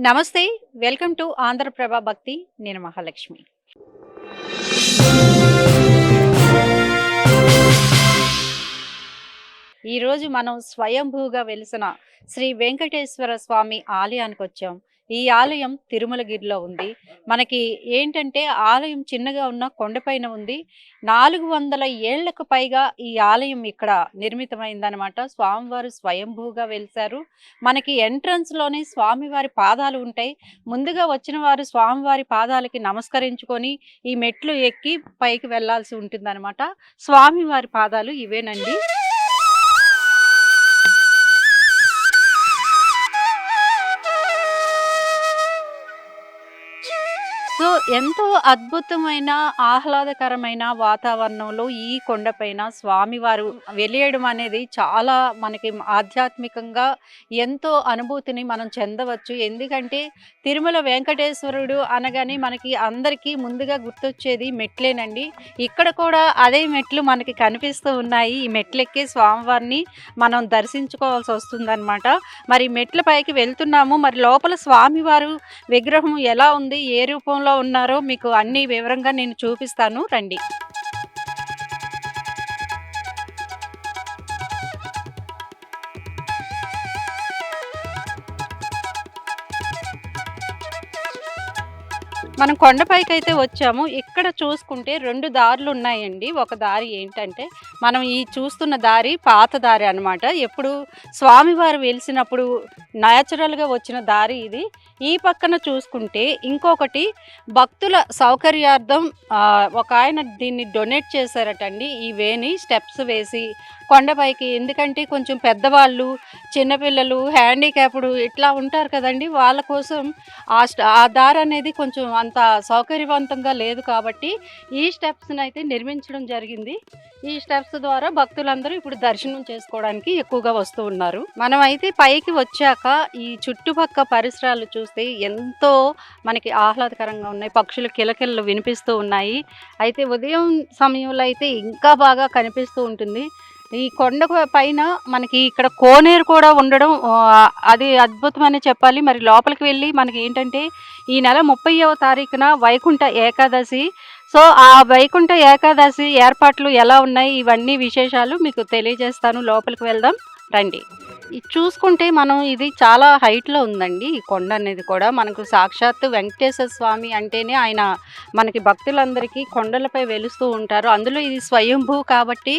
నమస్తే. Welcome to Andhraprabha భక్తి. నేను మహాలక్ష్మి. ఈరోజు మనం స్వయంభూగా వెలిసిన శ్రీ వెంకటేశ్వర స్వామి ఆలయానికి వచ్చాం. ఈ ఆలయం తిరుమలగిరిలో ఉంది. మనకి ఏంటంటే ఆలయం చిన్నగా ఉన్న కొండపైన ఉంది. 400 ఏళ్లకు పైగా ఈ ఆలయం ఇక్కడ నిర్మితమైందనమాట. స్వామివారు స్వయంభూగా వెలిశారు. మనకి ఎంట్రన్స్‌లోనే స్వామివారి పాదాలు ఉంటాయి. ముందుగా వచ్చిన వారు స్వామివారి పాదాలకి నమస్కరించుకొని ఈ మెట్లు ఎక్కి పైకి వెళ్ళాల్సి ఉంటుందనమాట. స్వామివారి పాదాలు ఇవేనండి. సో, ఎంతో అద్భుతమైన, ఆహ్లాదకరమైన వాతావరణంలో ఈ కొండపైన స్వామివారు వెలియడం అనేది చాలా మనకి ఆధ్యాత్మికంగా ఎంతో అనుభూతిని మనం చెందవచ్చు. ఎందుకంటే తిరుమల వెంకటేశ్వరుడు అనగానే మనకి అందరికీ ముందుగా గుర్తొచ్చేది మెట్లేనండి. ఇక్కడ కూడా అదే మెట్లు మనకి కనిపిస్తూ ఉన్నాయి. ఈ మెట్లెక్కి స్వామివారిని మనం దర్శించుకోవాల్సి వస్తుందన్నమాట. మరి మెట్ల పైకి వెళ్తున్నాము. మరి లోపల స్వామివారు విగ్రహం ఎలా ఉంది, ఏ రూపంలో ఉన్నారో మీకు అన్ని వివరంగా నేను చూపిస్తాను, రండి. మనం కొండపైకైతే వచ్చాము. ఇక్కడ చూసుకుంటే 2 దారులు ఉన్నాయండి. ఒక దారి ఏంటంటే మనం ఈ చూస్తున్న దారి పాత దారి అనమాట. ఎప్పుడు స్వామివారు వెలిసినప్పుడు న్యాచురల్గా వచ్చిన దారి ఇది. ఈ పక్కన చూసుకుంటే ఇంకొకటి భక్తుల సౌకర్యార్థం ఒక ఆయన దీన్ని డొనేట్ చేశారటండి. ఈ వేని స్టెప్స్ వేసి కొండపైకి, ఎందుకంటే కొంచెం పెద్దవాళ్ళు, చిన్నపిల్లలు, హ్యాండిక్యాప్డ్ ఇట్లా ఉంటారు కదండి, వాళ్ళ కోసం ఆ దారి అనేది కొంచెం అంత సౌకర్యవంతంగా లేదు కాబట్టి ఈ స్టెప్స్ని అయితే నిర్మించడం జరిగింది. ఈ స్టెప్స్ ద్వారా భక్తులందరూ ఇప్పుడు దర్శనం చేసుకోవడానికి ఎక్కువగా వస్తూ ఉన్నారు. మనం అయితే పైకి వచ్చాక ఈ చుట్టుపక్క పరిసరాలు చూస్తే ఎంతో మనకి ఆహ్లాదకరంగా ఉన్నాయి. పక్షుల కిలకిలలు వినిపిస్తూ ఉన్నాయి. అయితే ఉదయం సమయంలో అయితే ఇంకా బాగా కనిపిస్తూ ఉంటుంది. ఈ కొండ పైన మనకి ఇక్కడ కోనేరు కూడా ఉండడం అది అద్భుతమని చెప్పాలి. మరి లోపలికి వెళ్ళి మనకి ఏంటంటే ఈ నెల 30వ తారీఖున వైకుంఠ ఏకాదశి. సో ఆ వైకుంఠ ఏకాదశి ఏర్పాట్లు ఎలా ఉన్నాయి, ఇవన్నీ విశేషాలు మీకు తెలియజేస్తాను. లోపలికి వెళ్దాం, రండి. ఇది చూసుకుంటే మనం ఇది చాలా హైట్లో ఉందండి. ఈ కొండ అనేది కూడా మనకు సాక్షాత్తు వెంకటేశ్వర స్వామి అంటేనే ఆయన మనకి భక్తులందరికీ కొండలపై వెలుస్తూ ఉంటారు. అందులో ఇది స్వయంభూ కాబట్టి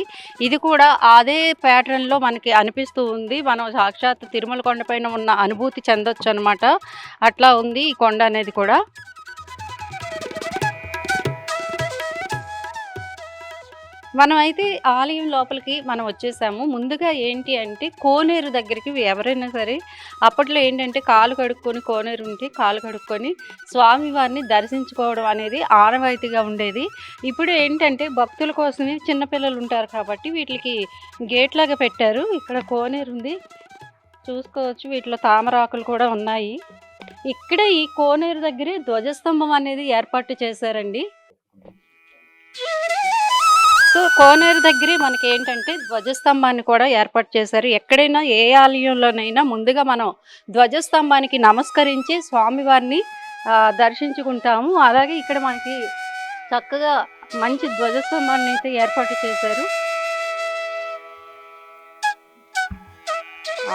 ఇది కూడా అదే ప్యాటర్న్లో మనకి అనిపిస్తూ ఉంది. మనం సాక్షాత్తు తిరుమల కొండపైన ఉన్న అనుభూతి చెందొచ్చు అనమాట. అట్లా ఉంది ఈ కొండ అనేది కూడా. మనం అయితే ఆలయం లోపలికి మనం వచ్చేసాము. ముందుగా ఏంటి అంటే కోనేరు దగ్గరికి ఎవరైనా సరే అప్పట్లో ఏంటంటే కాలు కడుక్కొని, కోనేరు ఉంటే కాలు కడుక్కొని స్వామివారిని దర్శించుకోవడం అనేది ఆనవాయితీగా ఉండేది. ఇప్పుడు ఏంటంటే భక్తుల కోసమే, చిన్నపిల్లలు ఉంటారు కాబట్టి వీటికి గేట్ లాగా పెట్టారు. ఇక్కడ కోనేరు ఉంది, చూసుకోవచ్చు. వీటిలో తామరాకులు కూడా ఉన్నాయి. ఇక్కడ ఈ కోనేరు దగ్గరే ధ్వజస్తంభం అనేది ఏర్పాటు చేశారండి. సో కోనేరు దగ్గరే మనకి ఏంటంటే ధ్వజస్తంభాన్ని కూడా ఏర్పాటు చేశారు. ఎక్కడైనా ఏ ఆలయంలోనైనా ముందుగా మనం ధ్వజస్తంభానికి నమస్కరించి స్వామివారిని దర్శించుకుంటాము. అలాగే ఇక్కడ మనకి చక్కగా మంచి ధ్వజస్తంభాన్ని అయితే ఏర్పాటు చేశారు.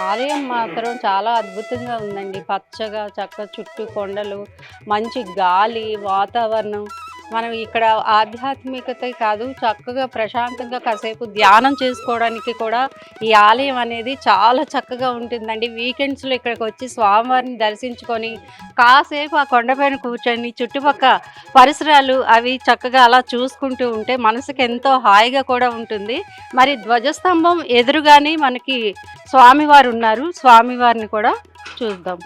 ఆలయం మాత్రం చాలా అద్భుతంగా ఉందండి. పచ్చగా చుట్టూ కొండలు, మంచి గాలి, వాతావరణం. మనం ఇక్కడ ఆధ్యాత్మికత కాదు, చక్కగా ప్రశాంతంగా కాసేపు ధ్యానం చేసుకోవడానికి కూడా ఈ ఆలయం అనేది చాలా చక్కగా ఉంటుందండి. వీకెండ్స్లో ఇక్కడికి వచ్చి స్వామివారిని దర్శించుకొని కాసేపు ఆ కొండపైన కూర్చొని చుట్టుపక్క పరిసరాలు అవి చక్కగా అలా చూసుకుంటూ ఉంటే మనసుకి ఎంతో హాయిగా కూడా ఉంటుంది. మరి ధ్వజస్తంభం ఎదురుగానే మనకి స్వామివారు ఉన్నారు. స్వామివారిని కూడా చూద్దాం.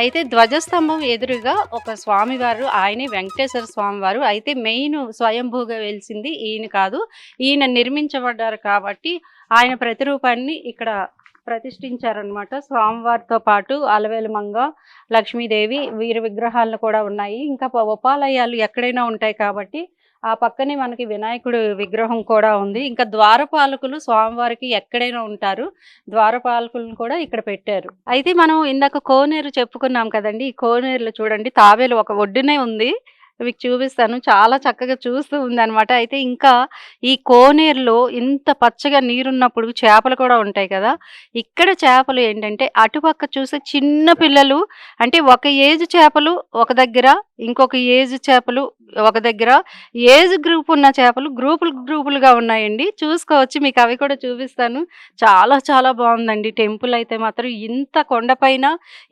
అయితే ధ్వజస్తంభం ఎదురుగా ఒక స్వామివారు, ఆయనే వెంకటేశ్వర స్వామివారు. అయితే మెయిన్ స్వయంభూగా వెలిసింది ఈయన కాదు, ఈయన నిర్మించబడ్డారు కాబట్టి ఆయన ప్రతిరూపాన్ని ఇక్కడ ప్రతిష్ఠించారనమాట. స్వామివారితో పాటు అలవేలు మంగ, లక్ష్మీదేవి, వీరి విగ్రహాలను కూడా ఉన్నాయి. ఇంకా ఉపాలయాలు ఎక్కడైనా ఉంటాయి కాబట్టి ఆ పక్కనే మనకి వినాయకుడు విగ్రహం కూడా ఉంది. ఇంకా ద్వారపాలకులు స్వామివారికి ఎక్కడైనా ఉంటారు. ద్వారపాలకులను కూడా ఇక్కడ పెట్టారు. అయితే మనం ఇందాక కోనేరు చెప్పుకున్నాం కదండీ! ఈ కోనేరులో చూడండి తాబేలు ఒక ఒడ్డునే ఉంది. మీకు చూపిస్తాను. చాలా చక్కగా చూస్తూ ఉందనమాట. అయితే ఇంకా ఈ కోనేరులో ఇంత పచ్చగా నీరున్నప్పుడు చేపలు కూడా ఉంటాయి కదా! ఇక్కడ చేపలు ఏంటంటే అటుపక్క చూస్తే చిన్న పిల్లలు అంటే ఒక ఏజ్ చేపలు ఒక దగ్గర, ఇంకొక ఏజ్ చేపలు ఒక దగ్గర, ఏజ్ గ్రూప్ ఉన్న చేపలు గ్రూపులుగా ఉన్నాయండి. చూసుకోవచ్చు. మీకు అవి కూడా చూపిస్తాను. చాలా చాలా బావుందండి. టెంపుల్ అయితే మాత్రం ఇంత కొండపైన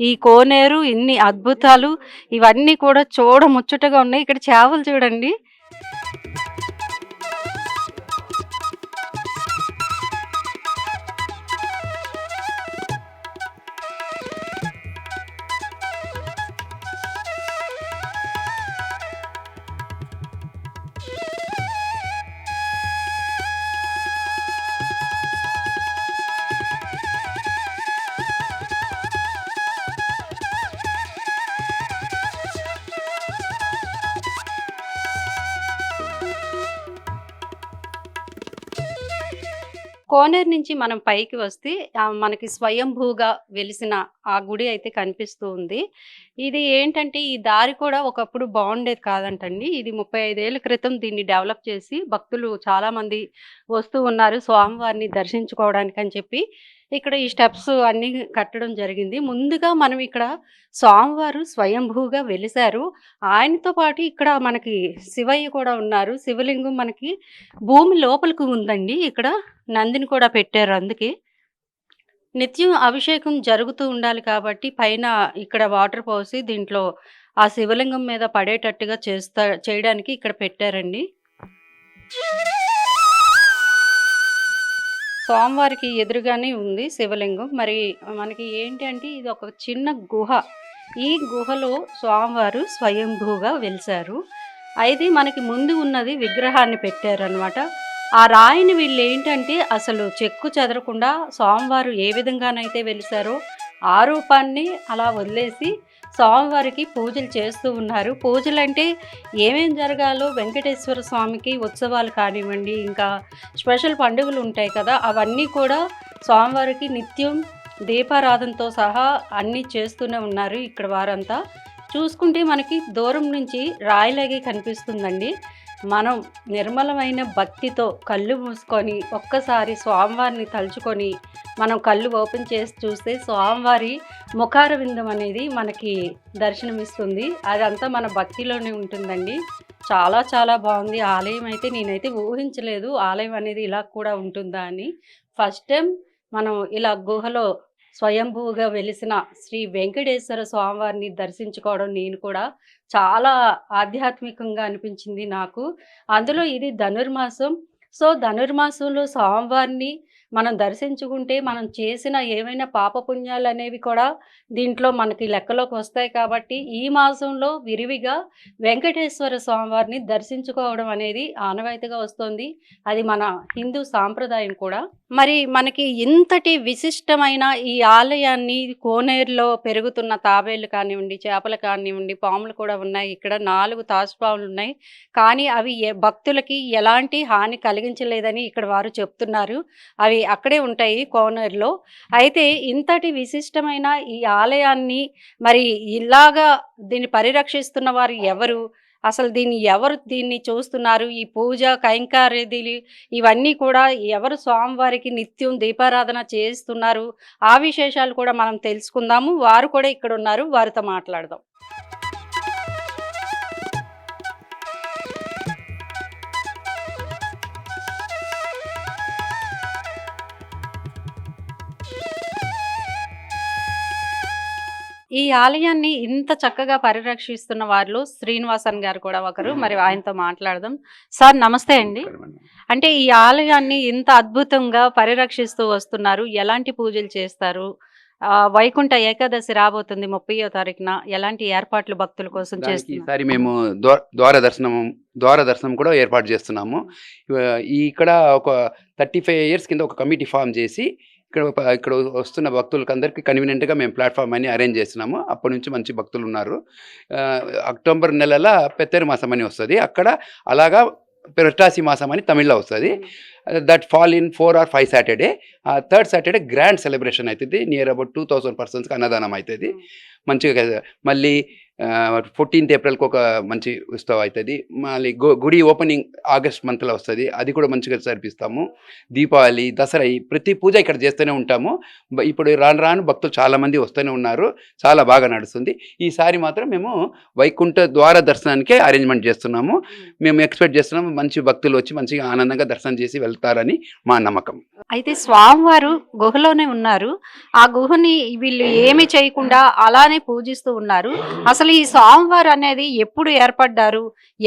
ఈ కోనేరు ఇన్ని అద్భుతాలు ఇవన్నీ కూడా చూడముచ్చటగా ఉన్నాయి. ఇక్కడ చేపలు చూడండి. కోనేరు నుంచి మనం పైకి వస్తే మనకి స్వయంభూగా వెలిసిన ఆ గుడి అయితే కనిపిస్తూ ఉంది. ఇది ఏంటంటే ఈ దారి కూడా ఒకప్పుడు బావుండేది కాదంటండి. ఇది 35 ఏళ్ల క్రితం దీన్ని డెవలప్ చేసి భక్తులు చాలామంది వస్తూ ఉన్నారు స్వామివారిని దర్శించుకోవడానికని చెప్పి ఇక్కడ ఈ స్టెప్స్ అన్నీ కట్టడం జరిగింది. ముందుగా మనం ఇక్కడ స్వామివారు స్వయంభూగా వెలిసారు. ఆయనతో పాటు ఇక్కడ మనకి శివయ్య కూడా ఉన్నారు. శివలింగం మనకి భూమి లోపలికి ఉందండి ఇక్కడ. నందిని కూడా పెట్టారు అందుకే. నిత్యం అభిషేకం జరుగుతూ ఉండాలి కాబట్టి పైన ఇక్కడ వాటర్ పోసి దీంట్లో ఆ శివలింగం మీద పడేటట్టుగా చేయడానికి ఇక్కడ పెట్టారండి. స్వామివారికి ఎదురుగానే ఉంది శివలింగం. మరి మనకి ఏంటి అంటే ఇది ఒక చిన్న గుహ. ఈ గుహలో స్వామివారు స్వయంభూగా వెలిసారు. అయితే మనకి ముందు ఉన్నది విగ్రహాన్ని పెట్టారనమాట. ఆ రాయిని వీళ్ళేంటంటే అసలు చెక్కు చెదరకుండా స్వామివారు ఏ విధంగానైతే వెలిసారో ఆ రూపాన్ని అలా వదిలేసి స్వామివారికి పూజలు చేస్తూ ఉన్నారు. పూజలంటే ఏమేం జరగాలో వెంకటేశ్వర స్వామికి ఉత్సవాలు కానివ్వండి, ఇంకా స్పెషల్ పండుగలు ఉంటాయి కదా! అవన్నీ కూడా స్వామివారికి నిత్యం దీపారాధనతో సహా అన్నీ చేస్తూనే ఉన్నారు ఇక్కడ వారంతా. చూసుకుంటే మనకి దూరం నుంచి రాయిలాగే కనిపిస్తుందండి. మనం నిర్మలమైన భక్తితో కళ్ళు మూసుకొని ఒక్కసారి స్వామివారిని తలుచుకొని మనం కళ్ళు ఓపెన్ చేసి చూస్తే స్వామివారి ముఖారవిందం అనేది మనకి దర్శనమిస్తుంది. అదంతా మన భక్తిలోనే ఉంటుందండి. చాలా చాలా బాగుంది ఆలయం. అయితే నేనైతే ఊహించలేదు ఆలయం అనేది ఇలా కూడా ఉంటుందా అని. ఫస్ట్ టైం మనం ఇలా గుహలో స్వయంభూగా వెలిసిన శ్రీ వెంకటేశ్వర స్వామివారిని దర్శించుకోవడం నేను కూడా చాలా ఆధ్యాత్మికంగా అనిపించింది నాకు. అందులో ఇది ధనుర్మాసం. సో, ధనుర్మాసంలో స్వామివారిని మనం దర్శించుకుంటే మనం చేసిన ఏవైనా పాపపుణ్యాలనేవి కూడా దీంట్లో మనకి లెక్కలోకి వస్తాయి కాబట్టి ఈ మాసంలో విరివిగా వెంకటేశ్వర స్వామివారిని దర్శించుకోవడం అనేది ఆనవాయితీగా వస్తుంది. అది మన హిందూ సాంప్రదాయం కూడా. మరి మనకి ఇంతటి విశిష్టమైన ఈ ఆలయాన్ని కోనేరులో పెరుగుతున్న తాబేళ్లు కానివ్వండి, చేపలు కానివ్వండి, పాములు కూడా ఉన్నాయి. ఇక్కడ 4 తాచుపాములు ఉన్నాయి. కానీ అవి భక్తులకి ఎలాంటి హాని కలిగించలేదని ఇక్కడ వారు చెప్తున్నారు. అవి అక్కడే ఉంటాయి కోనేరులో. అయితే ఇంతటి విశిష్టమైన ఈ ఆలయాన్ని మరి ఇలాగా దీన్ని పరిరక్షిస్తున్న వారు ఎవరు? అసలు ఎవరు దీన్ని చూస్తున్నారు? ఈ పూజ కైంకర్యాలు ఇవన్నీ కూడా ఎవరు స్వామివారికి నిత్యం దీపారాధన చేస్తున్నారు? ఆ విశేషాలు కూడా మనం తెలుసుకుందాము. వారు కూడా ఇక్కడ ఉన్నారు. వారితో మాట్లాడదాం. ఈ ఆలయాన్ని ఇంత చక్కగా పరిరక్షిస్తున్న వారిలో శ్రీనివాసన్ గారు కూడా ఒకరు. మరి ఆయనతో మాట్లాడదాం. సార్ నమస్తే అండి. అంటే ఈ ఆలయాన్ని ఇంత అద్భుతంగా పరిరక్షిస్తూ వస్తున్నారు. ఎలాంటి పూజలు చేస్తారు? వైకుంఠ ఏకాదశి రాబోతుంది 30వ తారీఖున. ఎలాంటి ఏర్పాట్లు భక్తుల కోసం చేస్తున్నారు? ఈసారి మేము ద్వార దర్శనం కూడా ఏర్పాటు చేస్తున్నాము. ఇక్కడ ఒక 35 ఇయర్స్ కింద ఒక కమిటీ ఫామ్ చేసి ఇక్కడ వస్తున్న భక్తులకి అందరికీ కన్వీనియంట్గా మేము ప్లాట్ఫామ్ అని అరేంజ్ చేస్తున్నాము. అప్పటి నుంచి మంచి భక్తులు ఉన్నారు. అక్టోబర్ నెలల పెత్తేరు మాసం అని వస్తుంది. అక్కడ అలాగా పురటాసి మాసం అని తమిళ్లో వస్తుంది. That fall in 4 or 5 Saturday. Third Saturday grand celebration అవుతుంది. నియర్ అబౌట్ 2000 personsకి అన్నదానం అవుతుంది మంచిగా. మళ్ళీ 14th April ఒక మంచి ఉత్సవం అవుతుంది. మళ్ళీ గుడి ఓపెనింగ్ ఆగస్ట్ మంత్లో వస్తుంది, అది కూడా మంచిగా జరిపిస్తాము. దీపావళి, దసరా, ప్రతి పూజ ఇక్కడ చేస్తూనే ఉంటాము. ఇప్పుడు రాను రాను భక్తులు చాలామంది వస్తూనే ఉన్నారు, చాలా బాగా నడుస్తుంది. ఈసారి మాత్రం మేము వైకుంఠ ద్వార దర్శనానికే అరేంజ్మెంట్ చేస్తున్నాము. మేము ఎక్స్పెక్ట్ చేస్తున్నాము మంచి భక్తులు వచ్చి మంచిగా ఆనందంగా దర్శనం చేసి వెళ్తారని మా నమ్మకం. అయితే స్వామివారు గుహలోనే ఉన్నారు. ఆ గుహని వీళ్ళు ఏమి చేయకుండా అలానే పూజిస్తూ ఉన్నారు. అసలు ఈ స్వామివారు అనేది ఎప్పుడు ఏర్పడ్డారు,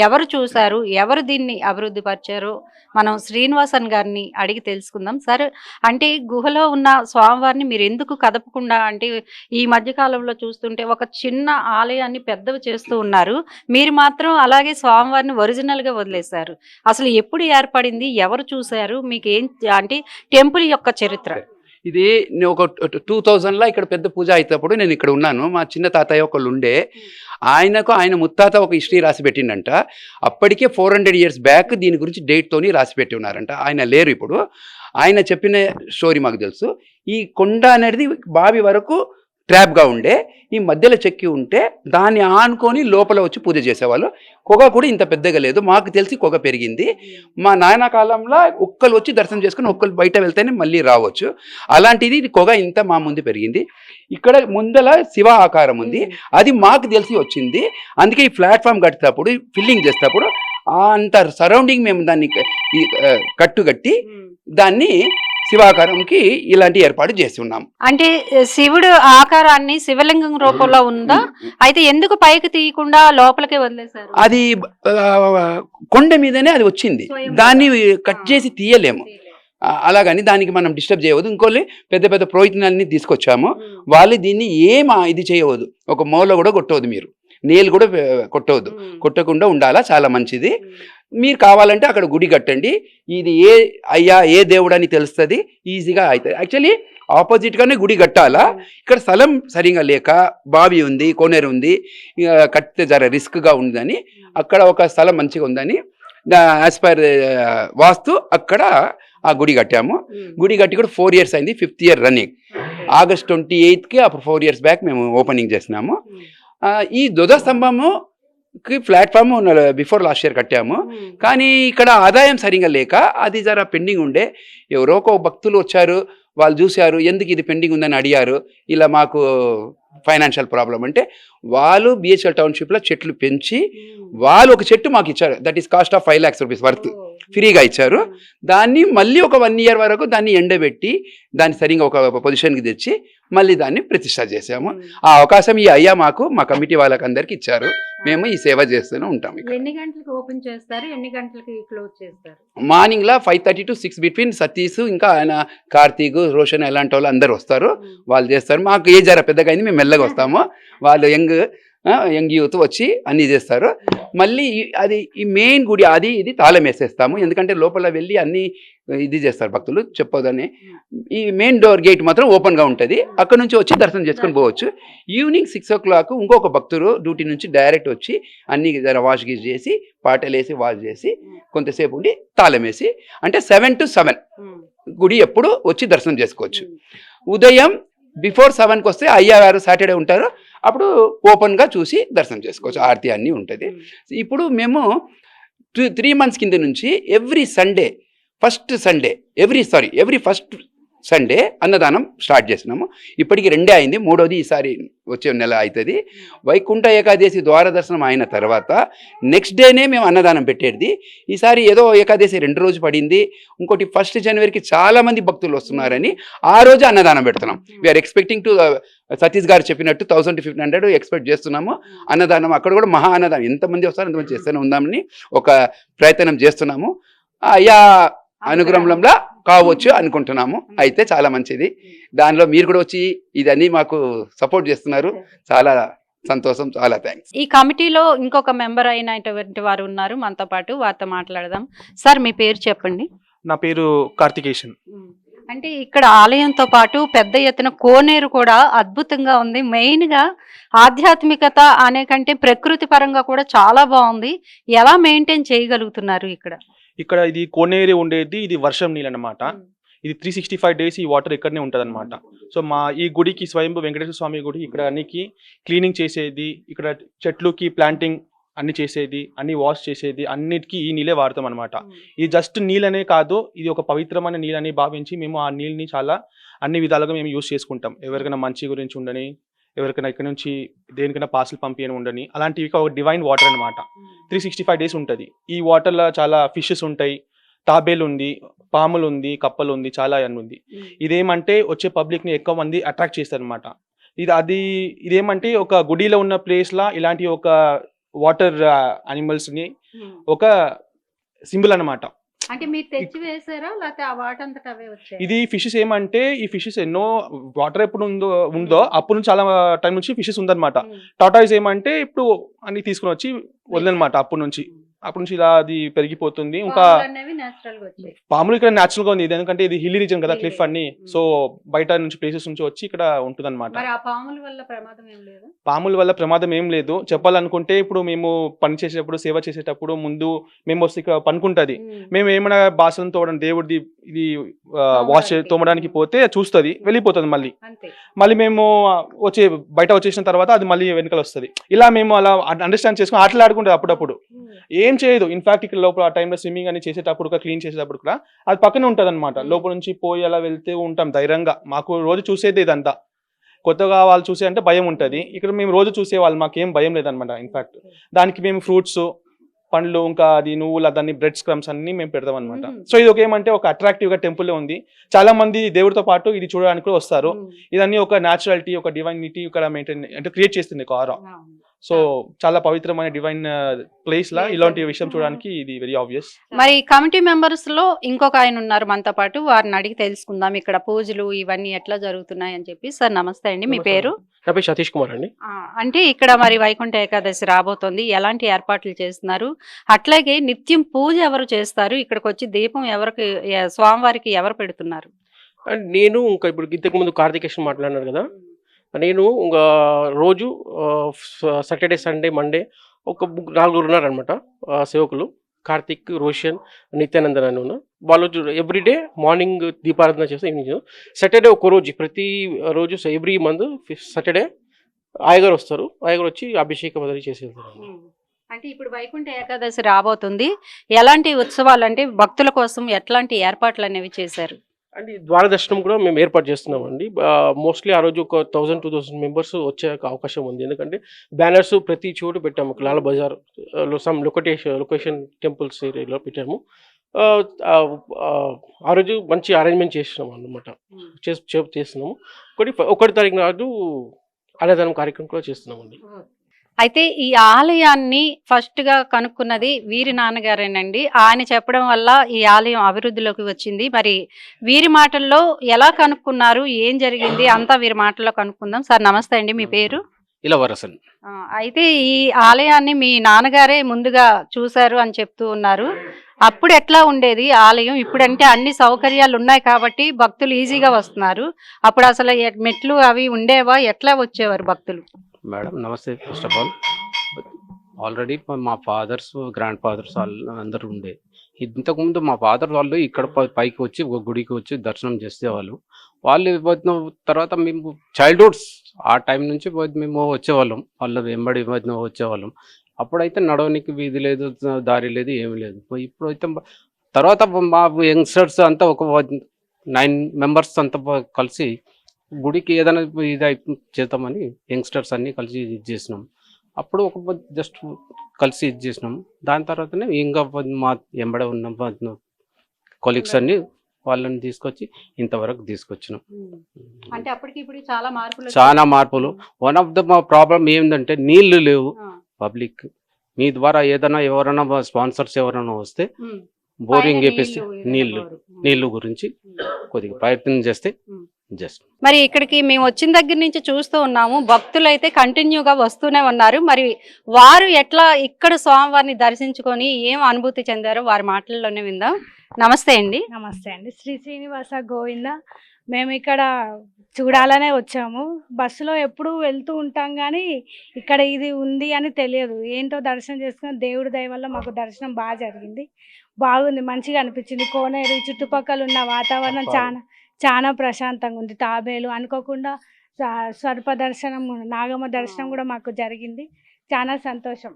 ఎవరు చూశారు, ఎవరు దీన్ని అభివృద్ధి పరిచారు, మనం శ్రీనివాసన్ గారిని అడిగి తెలుసుకుందాం. సార్, అంటే గుహలో ఉన్న స్వామివారిని మీరు ఎందుకు కదపకుండా, అంటే ఈ మధ్య కాలంలో చూస్తుంటే ఒక చిన్న ఆలయాన్ని పెద్దవి చేస్తూ ఉన్నారు, మీరు మాత్రం అలాగే స్వామివారిని ఒరిజినల్ గా వదిలేశారు. అసలు ఎప్పుడు ఏర్పడింది, ఎవరు చూశారు, మీకు ఏం అంటే టెంపుల్ యొక్క చరిత్ర? ఇది నేను ఒక 2000లో ఇక్కడ పెద్ద పూజ అయినప్పుడు నేను ఇక్కడ ఉన్నాను. మా చిన్న తాతయ్య ఒకళ్ళు ఉండే, ఆయన ముత్తాత ఒక హిస్టరీ రాసి పెట్టిండంట. అప్పటికే 400 years బ్యాక్ దీని గురించి డేట్తోని రాసి పెట్టి ఉన్నారంట. ఆయన లేరు ఇప్పుడు. ఆయన చెప్పిన స్టోరీ మాకు తెలుసు. ఈ కొండ అనేది బావి వరకు ట్రాప్గా ఉండే, ఈ మధ్యలో చెక్కి ఉంటే దాన్ని ఆనుకొని లోపల వచ్చి పూజ చేసేవాళ్ళు. కొగ కూడా ఇంత పెద్దగా లేదు, మాకు తెలిసి కొగ పెరిగింది. మా నాయన కాలంలో ఒక్కరు వచ్చి దర్శనం చేసుకుని ఒక్కరు బయట వెళ్తేనే మళ్ళీ రావచ్చు. అలాంటిది ఇది కొగ ఇంత మా ముందు పెరిగింది. ఇక్కడ ముందల శివ ఆకారం ఉంది, అది మాకు తెలిసి వచ్చింది. అందుకే ఈ ప్లాట్ఫామ్ కట్టేటప్పుడు, ఫిల్లింగ్ చేసేటప్పుడు అంత సరౌండింగ్ మేము దాన్ని కట్టుగట్టి దాన్ని శివాకారంకి ఇలాంటి ఏర్పాటు చేసి ఉన్నాం. అంటే శివుడు ఆకారాన్ని శివలింగం రూపంలో ఉందా? అయితే ఎందుకు పైకి తీయకుండా లోపలికే వదిలేశారు? అది కొండ మీదనే అది వచ్చింది, దాన్ని కట్ చేసి తీయలేము. అలాగని దానికి మనం డిస్టర్బ్ చేయవద్దు. ఇంకోళ్ళు పెద్ద పెద్ద పురోహితులని తీసుకొచ్చాము, వాళ్ళు దీన్ని ఇది చేయవద్దు, ఒక మూల కూడా కొట్టవద్దు, మీరు నీళ్ళు కూడా కొట్టవద్దు, కొట్టకుండా ఉండాలా, చాలా మంచిది. మీరు కావాలంటే అక్కడ గుడి కట్టండి, ఇది ఏ దేవుడు అని తెలుస్తుంది, ఈజీగా అవుతుంది. యాక్చువల్లీ ఆపోజిట్గానే గుడి కట్టాలా, ఇక్కడ స్థలం సరిగా లేక బావి ఉంది, కోనేరు ఉంది, కట్టితే జర రిస్క్గా ఉందని అక్కడ ఒక స్థలం మంచిగా ఉందని యాజ్ పర్ వాస్తు అక్కడ ఆ గుడి కట్టాము. గుడి కట్టి కూడా 4 years అయింది, 5th year రన్నింగ్. August 28కి అప్పుడు 4 years బ్యాక్ మేము ఓపెనింగ్ చేసినాము. ఈ ధ్వజస్తంభము ప్లాట్ఫామ్ బిఫోర్ లాస్ట్ ఇయర్ కట్టాము, కానీ ఇక్కడ ఆదాయం సరిగా లేక అది జర పెండింగ్ ఉండే. ఎవరో ఒక భక్తులు వచ్చారు, వాళ్ళు చూశారు, ఎందుకు ఇది పెండింగ్ ఉందని అడిగారు. ఇలా మాకు ఫైనాన్షియల్ ప్రాబ్లం అంటే వాళ్ళు BHL టౌన్షిప్లో చెట్లు పెంచి వాళ్ళు ఒక చెట్టు మాకు ఇచ్చారు. That is cost of 5 lakhs rupees worth ఫ్రీగా ఇచ్చారు. దాన్ని మళ్ళీ ఒక 1 year వరకు దాన్ని ఎండబెట్టి దాన్ని సరిగా ఒక పొజిషన్కి తెచ్చి మళ్ళీ దాన్ని ప్రతిష్ట చేసాము. ఆ అవకాశం ఈ అయ్యా మాకు, మా కమిటీ వాళ్ళకి అందరికి ఇచ్చారు. మేము ఈ సేవ చేస్తూనే ఉంటాం. ఎన్ని గంటలకు ఓపెన్ చేస్తారు, ఎన్ని గంటలకి క్లోజ్ చేస్తారు? మార్నింగ్లో 5:30 to 6 బిట్వీన్ సతీష్, ఇంకా ఆయన కార్తీక్, రోషన్ ఇలాంటి వాళ్ళు అందరు వస్తారు, వాళ్ళు చేస్తారు. మాకు ఏ జర పెద్దగా అయింది, మేము మెల్లగా వస్తాము, వాళ్ళు యంగ్ యూత్ వచ్చి అన్నీ చేస్తారు. మళ్ళీ అది ఈ మెయిన్ గుడి అది ఇది తాళం వేసేస్తాము, ఎందుకంటే లోపల వెళ్ళి అన్నీ ఇది చేస్తారు భక్తులు, చెప్పొద్దని. ఈ మెయిన్ డోర్ గేట్ మాత్రం ఓపెన్గా ఉంటుంది, అక్కడ నుంచి వచ్చి దర్శనం చేసుకొని పోవచ్చు. ఈవినింగ్ 6 o'clock ఇంకొక భక్తులు డ్యూటీ నుంచి డైరెక్ట్ వచ్చి అన్ని జర వాష్ గీజ్ చేసి, పాటలు వేసి, వాష్ చేసి కొంతసేపు ఉండి తాళం వేసి, అంటే 7 to 7 గుడి ఎప్పుడు వచ్చి దర్శనం చేసుకోవచ్చు. ఉదయం బిఫోర్ 7కి వస్తే అయ్యగారు సాటర్డే ఉంటారు, అప్పుడు ఓపెన్గా చూసి దర్శనం చేసుకోవచ్చు, ఆరతి అన్నీ ఉంటుంది. ఇప్పుడు మేము 3 months కింద నుంచి ఎవ్రీ ఫస్ట్ సండే అన్నదానం స్టార్ట్ చేసినాము. ఇప్పటికి 2 అయింది, 3వది ఈసారి వచ్చే నెల అవుతుంది. వైకుంఠ ఏకాదశి ద్వార దర్శనం అయిన తర్వాత నెక్స్ట్ డేనే మేము అన్నదానం పెట్టేది. ఈసారి ఏదో ఏకాదశి 2 రోజు పడింది, ఇంకోటి 1st Januaryకి చాలామంది భక్తులు వస్తున్నారని ఆ రోజు అన్నదానం పెడుతున్నాం. వీఆర్ ఎక్స్పెక్టింగ్ టు సతీష్ గారు చెప్పినట్టు 1000 to 1500 ఎక్స్పెక్ట్ చేస్తున్నాము. అన్నదానం అక్కడ కూడా మహా అన్నదానం, ఎంతమంది వస్తారో అంతమంది చేస్తూనే ఉందామని ఒక ప్రయత్నం చేస్తున్నాము. అయ్యా అనుగ్రహంలో కావచ్చు అనుకుంటున్నాము. అయితే చాలా మంచిది, దానిలో మీరు కూడా వచ్చి ఇదన్నీ మాకు సపోర్ట్ చేస్తున్నారు, చాలా సంతోషం, చాలా థ్యాంక్స్. ఈ కమిటీలో ఇంకొక మెంబర్ అయినటువంటి వారు ఉన్నారు మనతో పాటు, వారితో మాట్లాడదాం. సార్, మీ పేరు చెప్పండి. నా పేరు కార్తికేషన్. అంటే ఇక్కడ ఆలయంతో పాటు పెద్ద ఎత్తున కోనేరు కూడా అద్భుతంగా ఉంది. మెయిన్‌గా ఆధ్యాత్మికత అనే కంటే ప్రకృతి పరంగా కూడా చాలా బావుంది. ఎలా మెయింటైన్ చేయగలుగుతున్నారు ఇక్కడ? ఇక్కడ ఇది కోనేరు ఉండేది, ఇది వర్షం నీళ్ళు అనమాట. ఇది 365 డేస్ ఈ వాటర్ ఇక్కడనే ఉంటదన్నమాట. సో మా ఈ గుడికి స్వయంభూ వెంకటేశ్వర స్వామి గుడి ఇక్కడ అన్నికి క్లీనింగ్ చేసేది, ఇక్కడ చెట్లుకి ప్లాంటింగ్ అన్ని చేసేది, అన్ని వాష్ చేసేది, అన్నిటికీ ఈ నీళ్ళే వాడతాం అనమాట. ఇది జస్ట్ నీళ్ళనే కాదు, ఇది ఒక పవిత్రమైన నీళ్ళని భావించి మేము ఆ నీళ్ళని చాలా అన్ని విధాలుగా మేము యూస్ చేసుకుంటాం. ఎవరికైనా మంచి గురించి ఉండని, ఎవరికైనా ఇక్కడ నుంచి దేనికైనా పార్సల్ పంపించని ఉండని, అలాంటివి ఒక డివైన్ వాటర్ అనమాట. 365 డేస్ ఉంటుంది. ఈ వాటర్లో చాలా ఫిషెస్ ఉంటాయి, తాబేలు ఉంది, పాములు ఉంది, కప్పలు ఉంది, చాలా అన్ని ఉంది. ఇదేమంటే వచ్చే పబ్లిక్ని ఎక్కువ మంది అట్రాక్ట్ చేస్తారు అనమాట. ఇదేమంటే ఒక గుడిలో ఉన్న ప్లేస్లా ఇలాంటి ఒక వాటర్ యానిమల్స్ని ఒక సింబల్ అనమాట. అంటే మీరు తెచ్చి వేసారా లేకపోతే ఆ వాటంతట అవే వచ్చాయి? ఇది ఫిషెస్ ఏమంటే ఈ ఫిషెస్ ఎన్నో వాటర్ ఎప్పుడు ఉందో అప్పుడు నుంచి చాలా టైం నుంచి ఫిషెస్ ఉందన్నమాట. టాటాయిస్ ఏమంటే ఇప్పుడు అన్ని తీసుకుని వచ్చి వదిలేనమాట. అప్పటి నుంచి ఇలా అది పెరిగిపోతుంది. ఇంకా పాములు ఇక్కడ న్యాచురల్ గా ఉంది, ఇది ఎందుకంటే ఇది హిల్లీ రీజన్ కదా, క్లిఫ్ అన్ని. సో బయట నుంచి ప్లేసెస్ నుంచి వచ్చి ఇక్కడ ఉంటుంది అనమాట. పాముల వల్ల ప్రమాదం ఏం లేదు. చెప్పాలనుకుంటే ఇప్పుడు మేము పని చేసేటప్పుడు, సేవ చేసేటప్పుడు ముందు మేము వస్తే ఇక్కడ పనుకుంటది, మేము ఏమైనా బాసలను తోమడం, దేవుడిది ఇది వాష్ తోమడానికి పోతే చూస్తుంది, వెళ్ళిపోతుంది. మళ్ళీ మేము బయట వచ్చేసిన తర్వాత అది మళ్ళీ వెనకాల వస్తుంది. ఇలా మేము అలా అండర్స్టాండ్ చేసుకుని ఆటలు ఆడుకుంటుంది. అప్పుడప్పుడు ఏం చేయదు. ఇన్ఫాక్ట్ ఇక్కడ లోపల ఆ టైంలో స్విమ్మింగ్ అని చేసేటప్పుడు, క్లీన్ చేసేటప్పుడు కూడా అది పక్కనే ఉంటుంది అనమాట. లోపల నుంచి పోయి అలా వెళ్తూ ఉంటాం ధైర్యంగా. మాకు రోజు చూసేది ఇదంతా. కొత్తగా వాళ్ళు చూసే అంటే భయం ఉంటుంది. ఇక్కడ మేము రోజు చూసే వాళ్ళు, మాకేం భయం లేదనమాట. ఇన్ఫాక్ట్ దానికి మేము ఫ్రూట్స్, పండ్లు, ఇంకా అది నువ్వులు, దాన్ని బ్రెడ్ స్క్రమ్స్ అన్ని మేము పెడతాం అనమాట. సో ఇది ఏమంటే ఒక అట్రాక్టివ్ గా టెంపుల్ ఉంది. చాలా మంది దేవుడితో పాటు ఇది చూడడానికి కూడా వస్తారు. ఇదన్నీ ఒక న్యాచురాలిటీ, ఒక డివైనిటీ ఇక్కడ మెయింటైన్ అంటే క్రియేట్ చేస్తుంది ఒక ఆరా. సో చాలా పవిత్రమైన డివైన్ ప్లేస్ లా ఇలాంటి విషయం చూడడానికి ఇది వెరీ ఆబ్వియస్. మరి కమిటీ మెంబర్స్ లో ఇంకొక ఆయన ఉన్నారు మనతో పాటు, వారిని అడిగి తెలుసుకుందాం ఇక్కడ పూజలు ఇవన్నీ ఎట్లా జరుగుతున్నాయి అని చెప్పి. సార్ నమస్తే అండి, మీ పేరు? నా పేరు సతీష్ కుమార్ అండి. అంటే ఇక్కడ మరి వైకుంఠ ఏకాదశి రాబోతోంది, ఎలాంటి ఏర్పాట్లు చేస్తున్నారు? అట్లాగే నిత్యం పూజ ఎవరు చేస్తారు? ఇక్కడికి వచ్చి దీపం ఎవరికి, స్వామివారికి ఎవరు పెడుతున్నారు? నేను ఇంకా ఇప్పుడు ఇంతకు ముందు కార్తికేషన్ మాట్లాడినారు కదా, నేను ఇంకా రోజు సాటర్డే, సండే, మండే ఒక 4 ఉన్నారనమాట సేవకులు. కార్తిక్, రోషన్, నిత్యానందన్ అని ఉన్నారు. వాళ్ళు ఎవ్రీడే మార్నింగ్ దీపారాధన చేస్తే ఈవినింగ్. సాటర్డే ఒక రోజు, ప్రతి రోజు ఎవ్రీ మంత్ సాటర్డే అయ్యగారు వస్తారు. అయ్యగారు వచ్చి అభిషేకం బదిలీ చేసేస్తారు. అంటే ఇప్పుడు వైకుంఠ ఏకాదశి రాబోతుంది, ఎలాంటి ఉత్సవాలు అంటే భక్తుల కోసం ఎట్లాంటి ఏర్పాట్లు అనేవి చేశారు? అండ్ ద్వార దర్శనం కూడా మేము ఏర్పాటు చేస్తున్నామండి. మోస్ట్లీ ఆ రోజు ఒక 1000-2000 మెంబర్స్ వచ్చే అవకాశం ఉంది. ఎందుకంటే బ్యానర్స్ ప్రతి చోటు పెట్టాము. Lal Bazar some location temples ఏరియాలో పెట్టాము. ఆ రోజు మంచి అరేంజ్మెంట్ చేస్తున్నాం అన్నమాట. చేస్తున్నాము. 1 తారీఖు నాడు అన్నదానం కార్యక్రమం కూడా చేస్తున్నామండి. అయితే ఈ ఆలయాన్ని ఫస్ట్ గా కనుక్కున్నది వీరి నాన్నగారేనండి. ఆయన చెప్పడం వల్ల ఈ ఆలయం అభివృద్ధిలోకి వచ్చింది. మరి వీరి మాటల్లో ఎలా కనుక్కున్నారు, ఏం జరిగింది అంతా వీరి మాటల్లో కనుక్కుందాం. సార్ నమస్తే అండి, మీ పేరు? ఇలవరసన్. అయితే ఈ ఆలయాన్ని మీ నాన్నగారే ముందుగా చూశారు అని చెప్తూ ఉన్నారు. అప్పుడు ఎట్లా ఉండేది ఆలయం? ఇప్పుడంటే అన్ని సౌకర్యాలు ఉన్నాయి కాబట్టి భక్తులు ఈజీగా వస్తున్నారు. అప్పుడు అసలు మెట్లు అవి ఉండేవా? ఎట్లా వచ్చేవారు భక్తులు? మేడం నమస్తే. ఫస్ట్ ఆఫ్ ఆల్రెడీ మా ఫాదర్స్, గ్రాండ్ ఫాదర్స్ అందరూ ఉండే. ఇంతకుముందు మా ఫాదర్ వాళ్ళు ఇక్కడ పైకి వచ్చి ఒక గుడికి వచ్చి దర్శనం చేసేవాళ్ళు. వాళ్ళు తర్వాత మేము చైల్డ్హుడ్స్ ఆ టైం నుంచి మేము వచ్చేవాళ్ళం, వాళ్ళ వెంబడి వచ్చేవాళ్ళం. అప్పుడైతే నడవనికి వీధి లేదు, దారి లేదు, ఏమి లేదు. ఇప్పుడైతే తర్వాత మా యంగ్స్టర్స్ అంతా ఒక 9 మెంబర్స్ అంతా కలిసి గుడికి ఏదైనా ఇది చేద్దామని యంగ్స్టర్స్ అన్నీ కలిసి ఇది చేసినాం. అప్పుడు ఒక జస్ట్ కలిసి ఇది చేసినాం. దాని తర్వాతనే ఇంకా మా ఎంబడే ఉన్న కొలీగ్స్ అన్ని వాళ్ళని తీసుకొచ్చి ఇంతవరకు తీసుకొచ్చినాం. అంటే అప్పటికి ఇప్పుడు చాలా మార్పులు. వన్ ఆఫ్ ద మా ప్రాబ్లం ఏంటంటే నీళ్లు లేవు పబ్లిక్. మీ ద్వారా ఏదైనా ఎవరైనా స్పాన్సర్స్ ఎవరైనా వస్తే బోరింగ్ వేపిస్తే నీళ్లు గురించి కొద్దిగా ప్రయత్నం చేస్తే జస్ట్. మరి ఇక్కడికి మేము వచ్చిన దగ్గర నుంచి చూస్తూ ఉన్నాము, భక్తులు అయితే కంటిన్యూగా వస్తూనే ఉన్నారు. మరి వారు ఎట్లా ఇక్కడ స్వామివారిని దర్శించుకొని ఏం అనుభూతి చెందారో వారి మాటల్లోనే విందాం. నమస్తే అండి. నమస్తే అండి. శ్రీ శ్రీనివాస గోవింద. మేము ఇక్కడ చూడాలనే వచ్చాము. బస్సులో ఎప్పుడు వెళ్తూ ఉంటాం కానీ ఇక్కడ ఇది ఉంది అని తెలియదు. ఏంటో దర్శనం చేసుకుని దేవుడి దయ వల్ల మాకు దర్శనం బాగా జరిగింది. బాగుంది, మంచిగా అనిపించింది. కోనేరు చుట్టుపక్కల ఉన్న వాతావరణం చాలా చాలా ప్రశాంతంగా ఉంది. తాబేలు అనుకోకుండా స్వర్ప దర్శనం, నాగమ్మ దర్శనం కూడా మాకు జరిగింది. చాలా సంతోషం.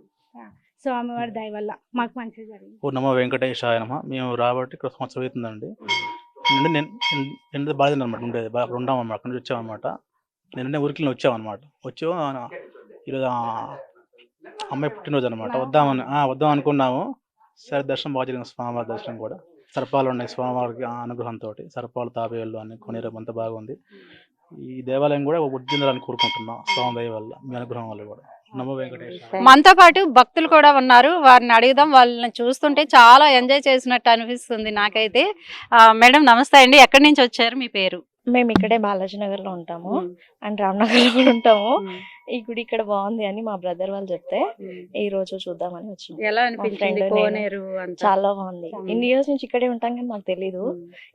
స్వామివారి దయ వల్ల మాకు మంచిగా జరిగింది. ఓ నమో వెంకటేశాయ నమ. మేము రాబట్టి ఇక్కడ సంవత్సరం అవుతుందండి. నేను బాధ్యత అనమాట ఉండేది, అక్కడ ఉంటామన్నమాట. అక్కడ నుంచి వచ్చామన్నమాట. నిన్నే ఊరికి వచ్చామన్నమాట. ఈరోజు అమ్మాయి పుట్టినరోజు అనమాట. వద్దాం అనుకున్నాము. సరే, దర్శనం బాగా జరిగింది. స్వామివారి దర్శనం కూడా. సర్పాలు ఉన్నాయి స్వామివారికి అనుగ్రహంతో. సర్పాలు, తాబేళ్ళు అన్ని కొనేరు అంతా బాగుంది. ఈ దేవాలయం కూడా వృద్ధిందాలని కోరుకుంటున్నాం స్వామి దయ వల్ల, మీ అనుగ్రహం వల్ల కూడా. నమో వెంకటేశ్వర. మనతో పాటు భక్తులు కూడా ఉన్నారు, వారిని అడుగుదాం. వాళ్ళని చూస్తుంటే చాలా ఎంజాయ్ చేసినట్టు అనిపిస్తుంది నాకైతే. మేడం నమస్తే అండి, ఎక్కడి నుంచి వచ్చారు, మీ పేరు? మేము ఇక్కడే బాలాజీ నగర్ లో ఉంటాము అండ్ రామ్నగర్ లో కూడా ఉంటాము. ఈ గుడి ఇక్కడ బాగుంది అని మా బ్రదర్ వాళ్ళు చెప్తే ఈ రోజు చూద్దామని వచ్చాము. ఎలా అనిపించింది కోనేరు అంతా? చాలా బాగుంది. ఇన్ని ఇయర్స్ నుంచి ఇక్కడే ఉంటాం కానీ మాకు తెలీదు.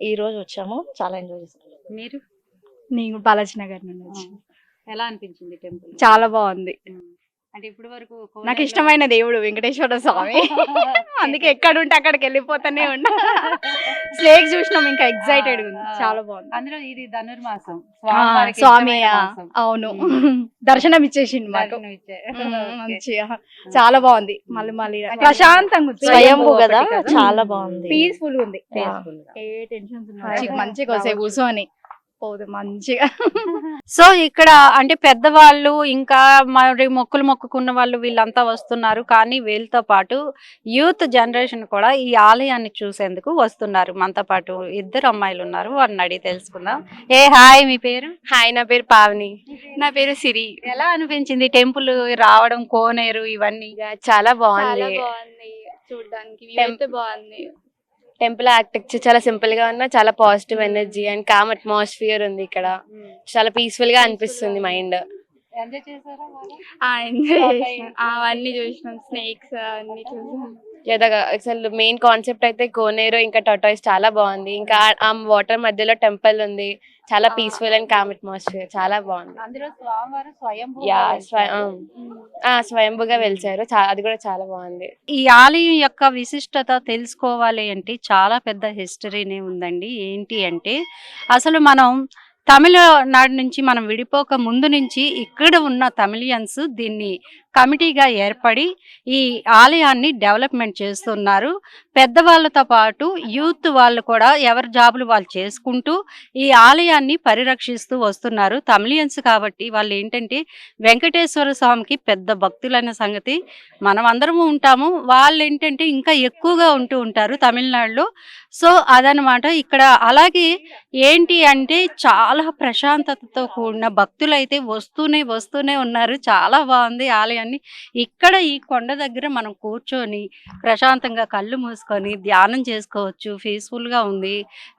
ఈ రోజు వచ్చాము, చాలా ఎంజాయ్ చేస్తాం. మీరు? నేను బాలాజీ నగర్ నుండి వచ్చి. ఎలా అనిపించింది టెంపుల్? చాలా బాగుంది. అంటే ఇప్పుడు వరకు నాకు ఇష్టమైన దేవుడు వెంకటేశ్వర స్వామి. అందుకే ఎక్కడ ఉంటే అక్కడికి వెళ్ళిపోతానే ఉన్నా. స్నేక్ చూసినాం, ఇంకా ఎక్సైటెడ్ ఉంది. చాలా బాగుంది. అందులో ఇది ధనుర్మాసం, స్వామి అవును, దర్శనం ఇచ్చేసిండు మాకు. మంచిగా చాలా బాగుంది. మళ్ళీ ప్రశాంతంగా ఉంది. స్వయంభూ కదా, చాలా బాగుంది. పీస్ఫుల్ ఉంది. ఏ టెన్షన్స్ మంచిగా వస్తాయి కూర్చొని పోదు మంచిగా. సో ఇక్కడ అంటే పెద్దవాళ్ళు ఇంకా మరి మొక్కులు మొక్కుకున్న వాళ్ళు వీళ్ళంతా వస్తున్నారు, కానీ వీళ్ళతో పాటు యూత్ జనరేషన్ కూడా ఈ ఆలయాన్ని చూసేందుకు వస్తున్నారు. మనతో పాటు ఇద్దరు అమ్మాయిలు ఉన్నారు, వారిని అడిగి తెలుసుకుందాం. హాయ్, మీ పేరు? హాయ్, నా పేరు పావని. నా పేరు సిరి. ఎలా అనిపించింది టెంపుల్ రావడం, కోనేరు ఇవన్నీ? చాలా బాగుంది చూడడానికి, బాగుంది. టెంపుల్ ఆర్కిటెక్చర్ చాలా సింపుల్ గా ఉన్నా చాలా positive energy and calm atmosphere ఉంది ఇక్కడ. చాలా పీస్ఫుల్ గా అనిపిస్తుంది మైండ్. అవన్నీ చూసినాం, స్నేక్స్ అన్ని చూసాం. అసలు మెయిన్ కాన్సెప్ట్ అయితే కోనేరు ఇంకా టర్టాయిస్ చాలా బాగుంది. ఇంకా ఆ వాటర్ మధ్యలో టెంపుల్ ఉంది, చాలా పీస్ఫుల్ అండ్ కామ్ అట్మాస్ఫియర్, చాలా బాగుంది. స్వయంభుగా వెలిచారు, అది కూడా చాలా బాగుంది. ఈ ఆలయం యొక్క విశిష్టత తెలుసుకోవాలి అంటే చాలా పెద్ద హిస్టరీనే ఉందండి. ఏంటి అంటే అసలు మనం తమిళనాడు నుంచి మనం విడిపోక ముందు నుంచి ఇక్కడ ఉన్న తమిళియన్స్ దీన్ని కమిటీగా ఏర్పడి ఈ ఆలయాన్ని డెవలప్మెంట్ చేస్తున్నారు. పెద్దవాళ్ళతో పాటు యూత్ వాళ్ళు కూడా ఎవరి జాబులు వాళ్ళు చేసుకుంటూ ఈ ఆలయాన్ని పరిరక్షిస్తూ వస్తున్నారు. తమిళియన్స్ కాబట్టి వాళ్ళు ఏంటంటే వెంకటేశ్వర స్వామికి పెద్ద భక్తులైన సంగతి మనం అందరము ఉంటాము, వాళ్ళు ఏంటంటే ఇంకా ఎక్కువగా ఉంటూ ఉంటారు తమిళనాడులో. సో అదనమాట ఇక్కడ. అలాగే ఏంటి అంటే చాలా ప్రశాంతతతో కూడిన భక్తులైతే వస్తూనే ఉన్నారు. చాలా బాగుంది ఆలయాన్ని. ఇక్కడ ఈ కొండ దగ్గర మనం కూర్చొని ప్రశాంతంగా కళ్ళు మూసుకొని ధ్యానం చేసుకోవచ్చు, పీస్ఫుల్ గా ఉంది.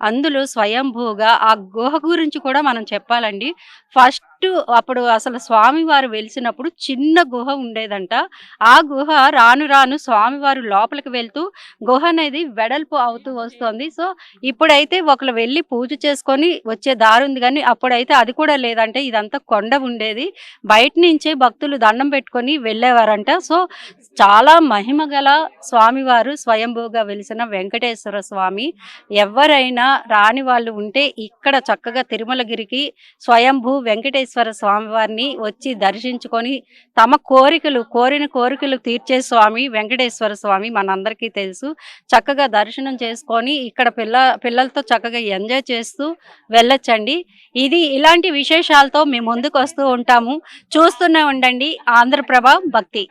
అందులో స్వయంభూగా ఆ గుహ గురించి కూడా మనం చెప్పాలండి. ఫస్ట్ అప్పుడు అసలు స్వామివారు వెలిసినప్పుడు చిన్న గుహ ఉండేదంట. ఆ గుహ రాను రాను స్వామివారు లోపలికి వెళ్తూ గుహ అనేది వెడల్పు అవుతూ వస్తుంది. సో ఇప్పుడైతే ఒకరు వెళ్ళి పూజ చేసుకొని వచ్చే దారి ఉంది, కానీ అప్పుడైతే అది కూడా లేదంటే ఇదంతా కొండ ఉండేది. బయట నుంచే భక్తులు దండం పెట్టుకొని వెళ్ళేవారంట. సో చాలా మహిమ గల స్వామివారు, స్వయంభూగా వెలిసిన వెంకటేశ్వర స్వామి. ఎవరైనా రాని వాళ్ళు ఉంటే ఇక్కడ చక్కగా తిరుమలగిరికి స్వయంభూ వెంకటేశ్వర స్వామివారిని వచ్చి దర్శించుకొని తమ కోరిన కోరికలు తీర్చే స్వామి వెంకటేశ్వర స్వామి మనందరికీ తెలుసు. చక్కగా దర్శనం చేసుకొని ఇక్కడ పిల్లలతో చక్కగా ఎంజాయ్ చేస్తూ వెళ్ళొచ్చండి. ఇది ఇలాంటి విశేషాలతో మేము ముందుకు వస్తూ ఉంటాము. చూస్తూనే ఉండండి ఆంధ్రప్రభ భక్తి.